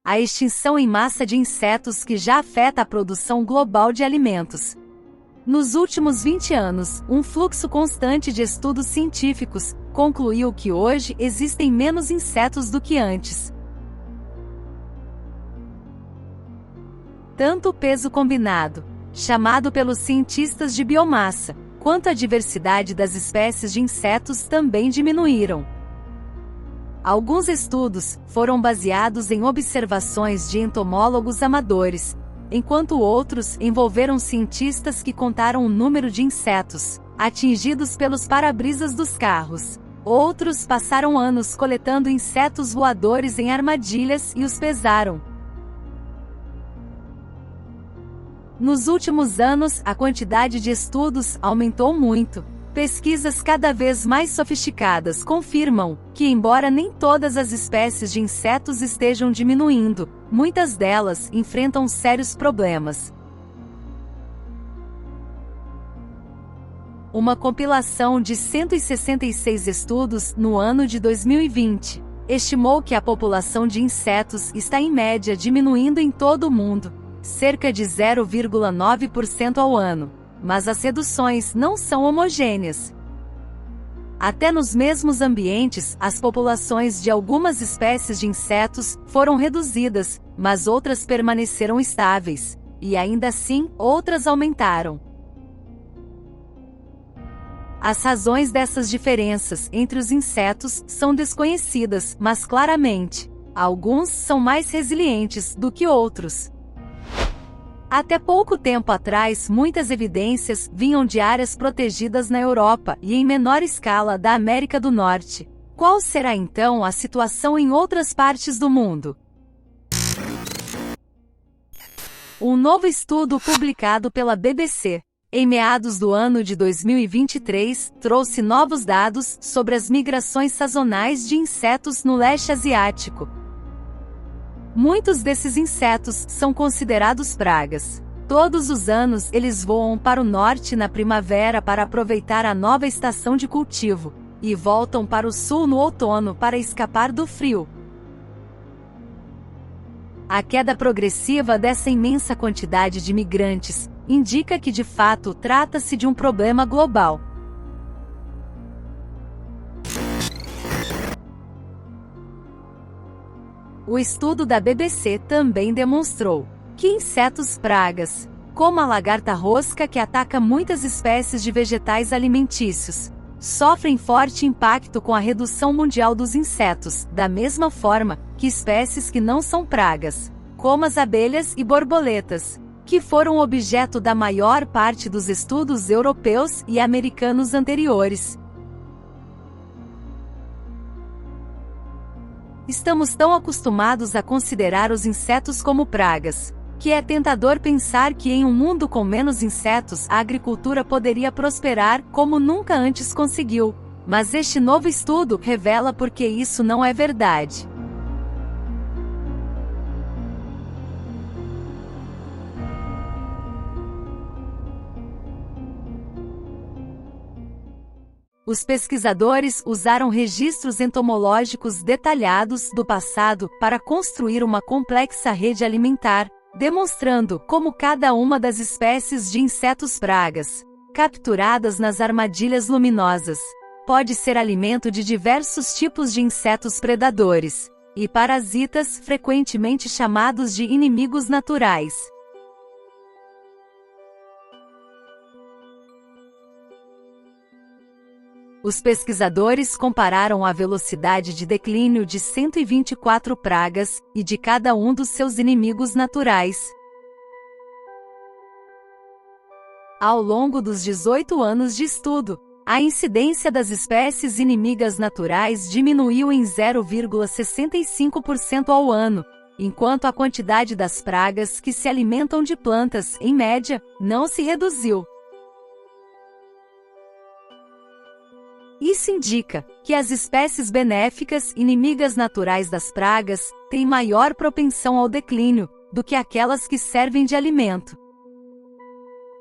a extinção em massa de insetos que já afeta a produção global de alimentos. Nos últimos 20 anos, um fluxo constante de estudos científicos concluiu que hoje existem menos insetos do que antes. Tanto o peso combinado, chamado pelos cientistas de biomassa, quanto a diversidade das espécies de insetos também diminuíram. Alguns estudos foram baseados em observações de entomólogos amadores, enquanto outros envolveram cientistas que contaram o número de insetos atingidos pelos para-brisas dos carros. Outros passaram anos coletando insetos voadores em armadilhas e os pesaram. Nos últimos anos, a quantidade de estudos aumentou muito. Pesquisas cada vez mais sofisticadas confirmam que, embora nem todas as espécies de insetos estejam diminuindo, muitas delas enfrentam sérios problemas. Uma compilação de 166 estudos no ano de 2020 estimou que a população de insetos está em média diminuindo em todo o mundo, cerca de 0,9% ao ano. Mas as reduções não são homogêneas. Até nos mesmos ambientes, as populações de algumas espécies de insetos foram reduzidas, mas outras permaneceram estáveis, e ainda assim, outras aumentaram. As razões dessas diferenças entre os insetos são desconhecidas, mas claramente, alguns são mais resilientes do que outros. Até pouco tempo atrás, muitas evidências vinham de áreas protegidas na Europa e em menor escala da América do Norte. Qual será então a situação em outras partes do mundo? Um novo estudo publicado pela BBC, em meados do ano de 2023, trouxe novos dados sobre as migrações sazonais de insetos no leste asiático. Muitos desses insetos são considerados pragas. Todos os anos eles voam para o norte na primavera para aproveitar a nova estação de cultivo, e voltam para o sul no outono para escapar do frio. A queda progressiva dessa imensa quantidade de migrantes indica que de fato trata-se de um problema global. O estudo da BBC também demonstrou que insetos pragas, como a lagarta-rosca que ataca muitas espécies de vegetais alimentícios, sofrem forte impacto com a redução mundial dos insetos, da mesma forma que espécies que não são pragas, como as abelhas e borboletas, que foram objeto da maior parte dos estudos europeus e americanos anteriores. Estamos tão acostumados a considerar os insetos como pragas, que é tentador pensar que em um mundo com menos insetos a agricultura poderia prosperar como nunca antes conseguiu. Mas este novo estudo revela por que isso não é verdade. Os pesquisadores usaram registros entomológicos detalhados do passado para construir uma complexa rede alimentar, demonstrando como cada uma das espécies de insetos pragas, capturadas nas armadilhas luminosas, pode ser alimento de diversos tipos de insetos predadores e parasitas frequentemente chamados de inimigos naturais. Os pesquisadores compararam a velocidade de declínio de 124 pragas e de cada um dos seus inimigos naturais. Ao longo dos 18 anos de estudo, a incidência das espécies inimigas naturais diminuiu em 0,65% ao ano, enquanto a quantidade das pragas que se alimentam de plantas, em média, não se reduziu. Isso indica que as espécies benéficas, inimigas naturais das pragas, têm maior propensão ao declínio do que aquelas que servem de alimento.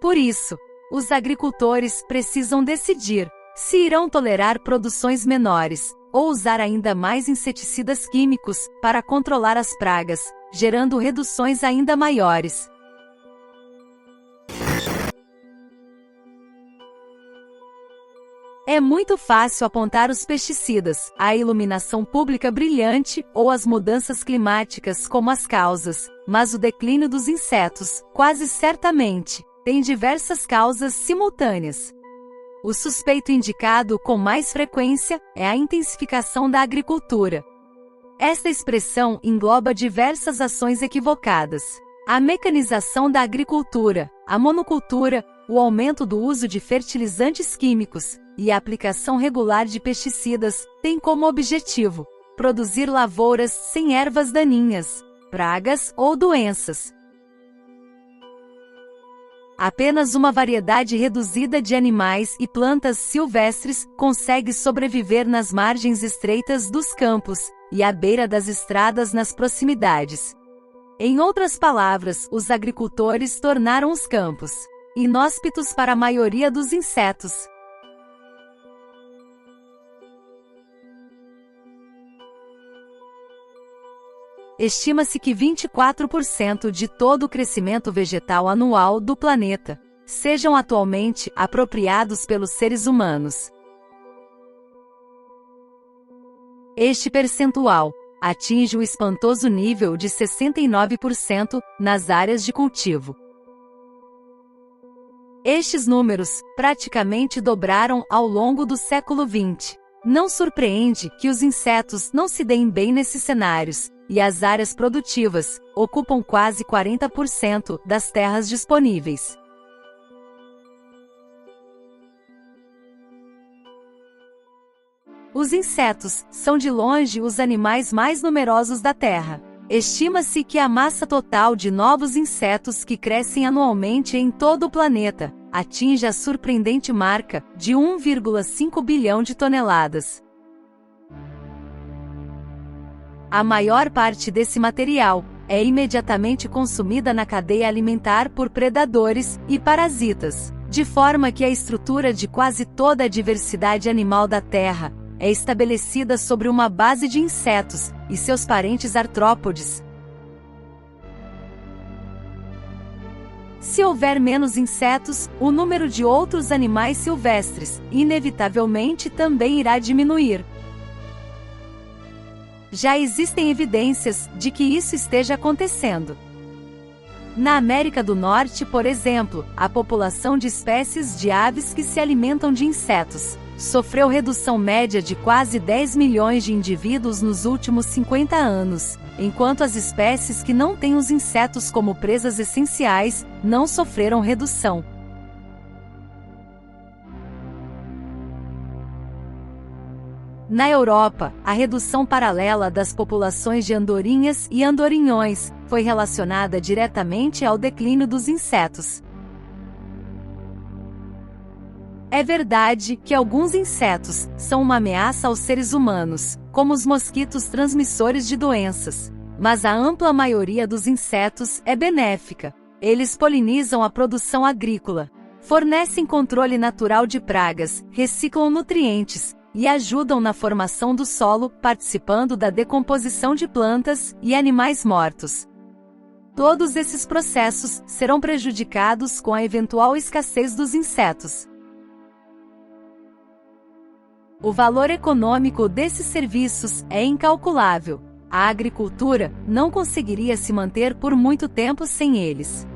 Por isso, os agricultores precisam decidir se irão tolerar produções menores ou usar ainda mais inseticidas químicos para controlar as pragas, gerando reduções ainda maiores. É muito fácil apontar os pesticidas, a iluminação pública brilhante ou as mudanças climáticas como as causas, mas o declínio dos insetos, quase certamente, tem diversas causas simultâneas. O suspeito indicado com mais frequência é a intensificação da agricultura. Esta expressão engloba diversas ações equivocadas. A mecanização da agricultura, a monocultura, o aumento do uso de fertilizantes químicos e a aplicação regular de pesticidas têm como objetivo produzir lavouras sem ervas daninhas, pragas ou doenças. Apenas uma variedade reduzida de animais e plantas silvestres consegue sobreviver nas margens estreitas dos campos e à beira das estradas nas proximidades. Em outras palavras, os agricultores tornaram os campos inóspitos para a maioria dos insetos. Estima-se que 24% de todo o crescimento vegetal anual do planeta sejam atualmente apropriados pelos seres humanos. Este percentual atinge o espantoso nível de 69% nas áreas de cultivo. Estes números praticamente dobraram ao longo do século XX. Não surpreende que os insetos não se deem bem nesses cenários, e as áreas produtivas ocupam quase 40% das terras disponíveis. Os insetos são de longe os animais mais numerosos da Terra. Estima-se que a massa total de novos insetos que crescem anualmente em todo o planeta atinge a surpreendente marca de 1,5 bilhão de toneladas. A maior parte desse material é imediatamente consumida na cadeia alimentar por predadores e parasitas, de forma que a estrutura de quase toda a diversidade animal da Terra é estabelecida sobre uma base de insetos e seus parentes artrópodes. Se houver menos insetos, o número de outros animais silvestres, inevitavelmente, também irá diminuir. Já existem evidências de que isso esteja acontecendo. Na América do Norte, por exemplo, a população de espécies de aves que se alimentam de insetos sofreu redução média de quase 10 milhões de indivíduos nos últimos 50 anos, enquanto as espécies que não têm os insetos como presas essenciais não sofreram redução. Na Europa, a redução paralela das populações de andorinhas e andorinhões foi relacionada diretamente ao declínio dos insetos. É verdade que alguns insetos são uma ameaça aos seres humanos, como os mosquitos transmissores de doenças, mas a ampla maioria dos insetos é benéfica. Eles polinizam a produção agrícola, fornecem controle natural de pragas, reciclam nutrientes e ajudam na formação do solo, participando da decomposição de plantas e animais mortos. Todos esses processos serão prejudicados com a eventual escassez dos insetos. O valor econômico desses serviços é incalculável. A agricultura não conseguiria se manter por muito tempo sem eles.